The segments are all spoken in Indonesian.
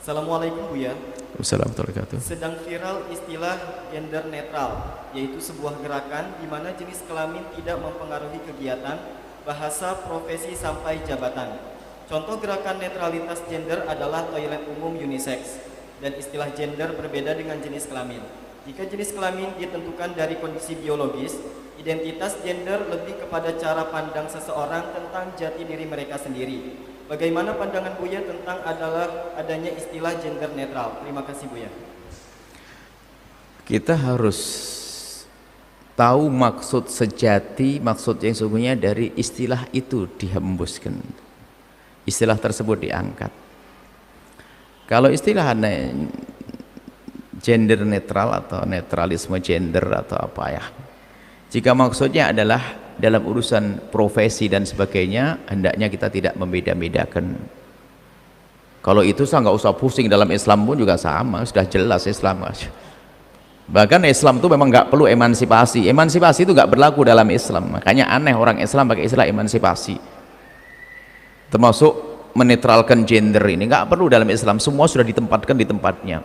Assalamualaikum Buya. Wassalamualaikum warahmatullahi wabarakatuh. Sedang viral istilah gender netral, yaitu sebuah gerakan di mana jenis kelamin tidak mempengaruhi kegiatan, bahasa, profesi, sampai jabatan. Contoh gerakan netralitas gender adalah toilet umum unisex, dan istilah gender berbeda dengan jenis kelamin. Jika jenis kelamin ditentukan dari kondisi biologis, identitas gender lebih kepada cara pandang seseorang tentang jati diri mereka sendiri. Bagaimana pandangan Buya tentang adanya istilah gender netral? Terima kasih Buya. Kita harus tahu maksud sejati, maksud yang sesungguhnya dari istilah itu dihembuskan. Istilah tersebut diangkat. Kalau istilah gender netral atau netralisme gender atau apa ya, jika maksudnya adalah dalam urusan profesi dan sebagainya, hendaknya kita tidak membeda-bedakan. Kalau itu saya nggak usah pusing, dalam Islam pun juga sama, sudah jelas Islam. Bahkan Islam itu memang nggak perlu emansipasi. Emansipasi itu nggak berlaku dalam Islam. Makanya aneh orang Islam pakai istilah emansipasi, termasuk menetralkan gender ini. Nggak perlu dalam Islam, semua sudah ditempatkan di tempatnya.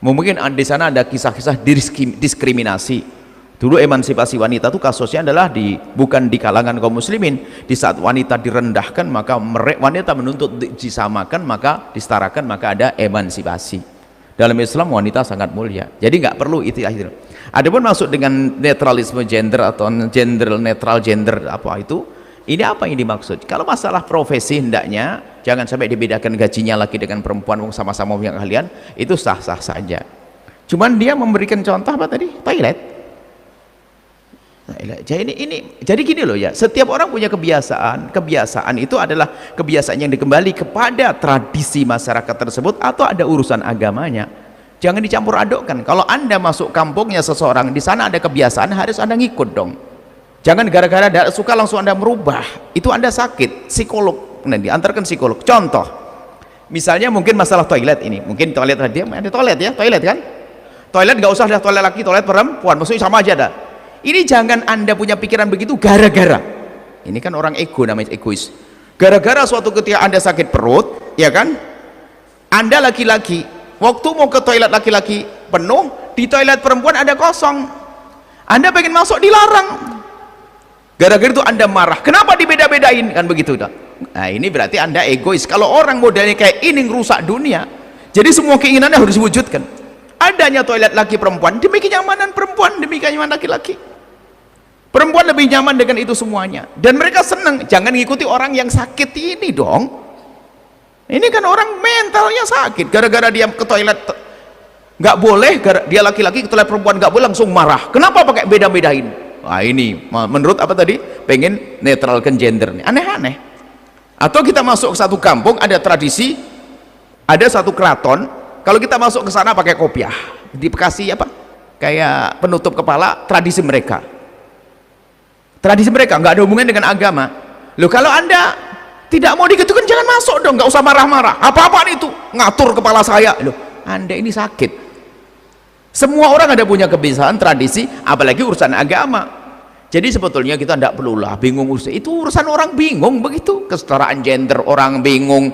Mungkin di sana ada kisah-kisah diskriminasi. Dulu emansipasi wanita itu kasusnya adalah bukan di kalangan kaum muslimin. Di saat wanita direndahkan, maka wanita menuntut disamakan, maka disetarakan, maka ada emansipasi. Dalam Islam wanita sangat mulia, jadi nggak perlu itu. Adapun masuk dengan netralisme gender atau gender netral gender apa itu, ini apa yang dimaksud? Kalau masalah profesi, hendaknya jangan sampai dibedakan gajinya laki dengan perempuan, sama-sama punya keahlian, itu sah-sah saja. Cuman dia memberikan contoh apa tadi? Toilet. Jadi gini loh ya, setiap orang punya kebiasaan itu adalah kebiasaan yang dikembali kepada tradisi masyarakat tersebut atau ada urusan agamanya. Jangan dicampur adukkan. Kalau Anda masuk kampungnya seseorang, di sana ada kebiasaan, harus Anda ngikut dong. Jangan gara-gara tidak suka langsung Anda merubah, itu Anda sakit. Psikolog, nanti antarkan psikolog. Contoh, misalnya mungkin masalah toilet ini, mungkin toilet dia ada toilet ya, toilet kan, toilet nggak usah ada toilet laki, toilet perempuan, maksudnya sama aja dah. Ini jangan Anda punya pikiran begitu gara-gara, ini kan orang ego, namanya egois. Gara-gara suatu ketika Anda sakit perut, ya kan, Anda laki-laki, waktu mau ke toilet laki-laki penuh, di toilet perempuan ada kosong, Anda pengen masuk dilarang. Gara-gara itu Anda marah, kenapa dibeda-bedain, kan begitu. Nah ini berarti Anda egois. Kalau orang modelnya kayak ini ngerusak dunia, jadi semua keinginannya harus diwujudkan. Adanya toilet laki perempuan demi kenyamanan perempuan, demi kenyamanan laki-laki. Perempuan lebih nyaman dengan itu semuanya, dan mereka senang. Jangan ngikuti orang yang sakit ini dong. Ini kan orang mentalnya sakit, gara-gara dia ke toilet nggak boleh, dia laki-laki ke toilet perempuan nggak boleh, langsung marah. Kenapa pakai beda-bedain? Nah ini menurut apa tadi, pengen netralkan gender nih, aneh-aneh. Atau kita masuk ke satu kampung, ada tradisi, ada satu keraton, kalau kita masuk ke sana pakai kopiah, dikasih apa, kayak penutup kepala, tradisi mereka nggak ada hubungan dengan agama. Loh, kalau Anda tidak mau digitukan, jangan masuk dong, nggak usah marah-marah. Apa-apaan itu ngatur kepala saya. Loh, Anda ini sakit. Semua orang ada punya kebiasaan, tradisi, apalagi urusan agama. Jadi sebetulnya kita tidak perlulah bingung, itu urusan orang bingung begitu. Kesetaraan gender orang bingung,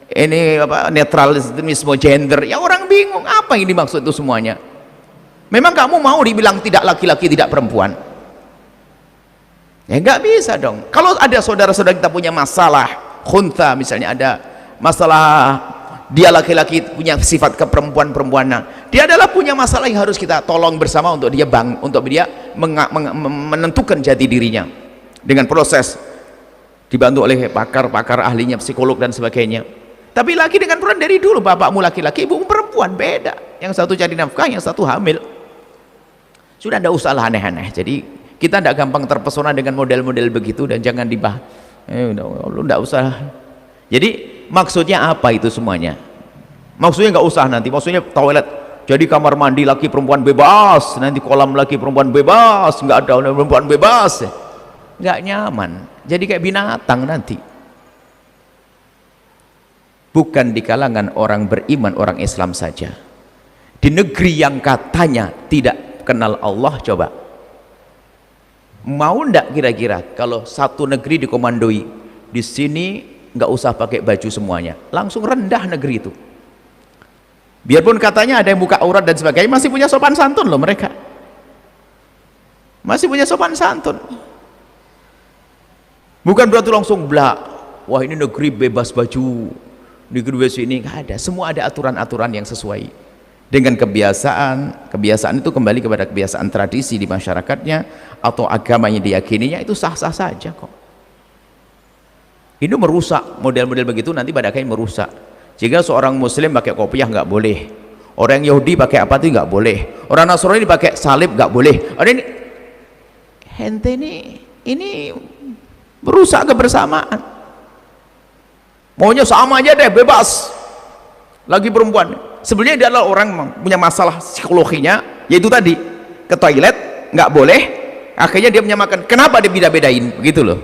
ini apa, netralisme gender ya orang bingung. Apa yang dimaksud itu semuanya? Memang kamu mau dibilang tidak laki-laki tidak perempuan? Ya nggak bisa dong. Kalau ada saudara-saudara kita punya masalah khunta, misalnya ada masalah dia laki-laki punya sifat keperempuan-perempuanan, dia adalah punya masalah yang harus kita tolong bersama untuk dia menentukan jati dirinya dengan proses dibantu oleh pakar-pakar ahlinya, psikolog dan sebagainya. Tapi laki dengan perempuan dari dulu, bapakmu laki-laki, ibumu perempuan, beda. Yang satu cari nafkah, yang satu hamil. Sudah tidak usah lah aneh-aneh. Jadi kita tidak gampang terpesona dengan model-model begitu, dan jangan dibahas. Lu tidak usah. Jadi maksudnya apa itu semuanya? Maksudnya nggak usah nanti. Maksudnya toilet jadi kamar mandi laki perempuan bebas, nanti kolam laki perempuan bebas, nggak ada perempuan bebas, nggak nyaman. Jadi kayak binatang nanti. Bukan di kalangan orang beriman, orang Islam saja. Di negeri yang katanya tidak kenal Allah, coba. Mau ndak kira-kira kalau satu negeri dikomandoi, di sini nggak usah pakai baju semuanya, langsung rendah negeri itu. Biarpun katanya ada yang buka aurat dan sebagainya, masih punya sopan santun loh mereka. Masih punya sopan santun. Bukan berarti langsung blak. Wah, ini negeri bebas baju, negeri bebas ini, nggak ada. Semua ada aturan-aturan yang sesuai dengan kebiasaan. Kebiasaan itu kembali kepada kebiasaan tradisi di masyarakatnya atau agama yang diyakininya, itu sah-sah saja kok. Ini merusak model-model begitu, nanti pada akhirnya merusak. Jika seorang muslim pakai kopiah nggak boleh, orang Yahudi pakai apa itu nggak boleh, orang Nasrani pakai salib nggak boleh. Ada ini, hente ini merusak kebersamaan. Maunya sama aja deh, bebas. Lagi perempuan, sebenarnya dia adalah orang punya masalah psikologinya, yaitu tadi ke toilet nggak boleh, akhirnya dia menyamakan. Kenapa dia beda-bedain begitu loh.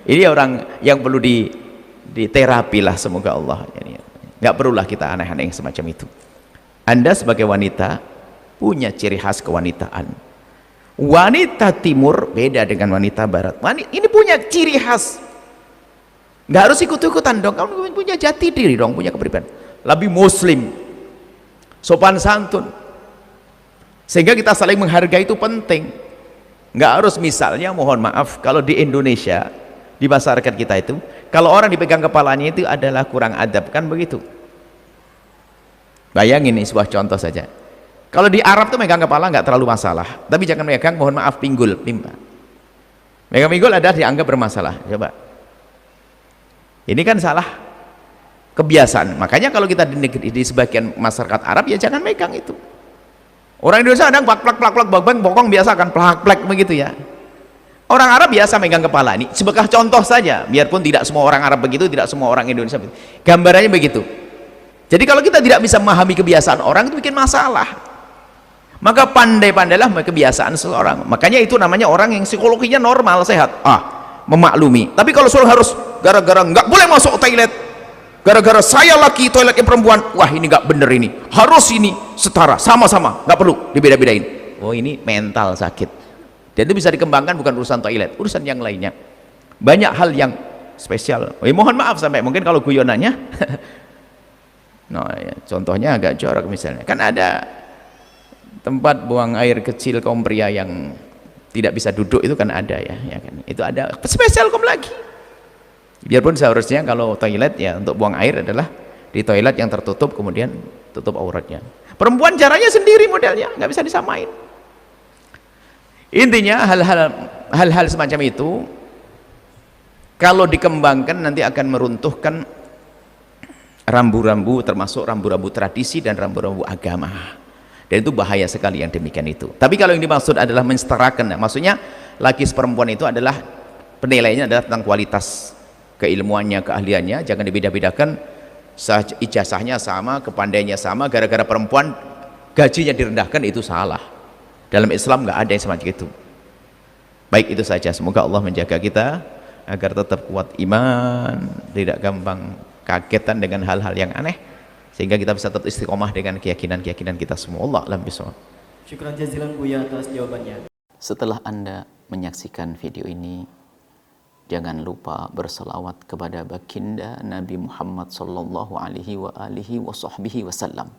Ini orang yang perlu diterapi lah, semoga Allah. Nggak perlulah kita aneh-aneh semacam itu. Anda sebagai wanita punya ciri khas kewanitaan. Wanita timur beda dengan wanita barat. Ini punya ciri khas. Nggak harus ikut-ikutan dong. Kamu punya jati diri dong, punya kepribadian. Lebih muslim, sopan santun. Sehingga kita saling menghargai itu penting. Nggak harus, misalnya mohon maaf, kalau di Indonesia, di masyarakat kita itu, kalau orang dipegang kepalanya itu adalah kurang adab, kan begitu. Bayangin nih sebuah contoh saja. Kalau di Arab tuh megang kepala nggak terlalu masalah, tapi jangan megang, mohon maaf, pinggul, timba. Megang pinggul ada dianggap bermasalah. Coba. Ini kan salah kebiasaan. Makanya kalau kita di sebagian masyarakat Arab, ya jangan megang itu. Orang Indonesia kadang plak bokong biasa kan plak begitu ya. Orang Arab biasa megang kepala. Ini sebagai contoh saja, biarpun tidak semua orang Arab begitu, tidak semua orang Indonesia begitu. Gambarannya begitu. Jadi kalau kita tidak bisa memahami kebiasaan orang, itu bikin masalah. Maka pandai-pandailah kebiasaan seseorang. Makanya itu namanya orang yang psikologinya normal, sehat. Memaklumi. Tapi kalau seorang harus gara-gara nggak boleh masuk toilet, gara-gara saya laki, toiletnya perempuan, wah ini nggak bener, ini harus ini setara, sama-sama, nggak perlu dibeda-bedain. Oh, ini mental sakit. Dan itu bisa dikembangkan, bukan urusan toilet, urusan yang lainnya. Banyak hal yang spesial. Mohon maaf sampai mungkin kalau guyonannya ya, contohnya agak jorok misalnya. Kan ada tempat buang air kecil kaum pria yang tidak bisa duduk, itu kan ada ya kan. Itu ada spesial kaum lagi. Biarpun seharusnya kalau toilet ya untuk buang air adalah di toilet yang tertutup, kemudian tutup auratnya. Perempuan caranya sendiri modelnya, nggak bisa disamain. Intinya hal-hal semacam itu kalau dikembangkan nanti akan meruntuhkan rambu-rambu, termasuk rambu-rambu tradisi dan rambu-rambu agama. Dan itu bahaya sekali yang demikian itu. Tapi kalau yang dimaksud adalah mensetarakan, maksudnya laki perempuan itu adalah penilaiannya adalah tentang kualitas keilmuannya, keahliannya, jangan dibeda-bedakan. Ijazahnya sama, kepandaiannya sama, gara-gara perempuan gajinya direndahkan, itu salah. Dalam Islam nggak ada yang semacam itu. Baik, itu saja. Semoga Allah menjaga kita agar tetap kuat iman, tidak gampang kagetan dengan hal-hal yang aneh, sehingga kita bisa tetap istiqomah dengan keyakinan-keyakinan kita semua. Allah alam bisawab. Syukran jazilan Buya atas jawabannya. Setelah Anda menyaksikan video ini, jangan lupa berselawat kepada baginda Nabi Muhammad sallallahu alaihi wa alihi wa sahbihi wasallam.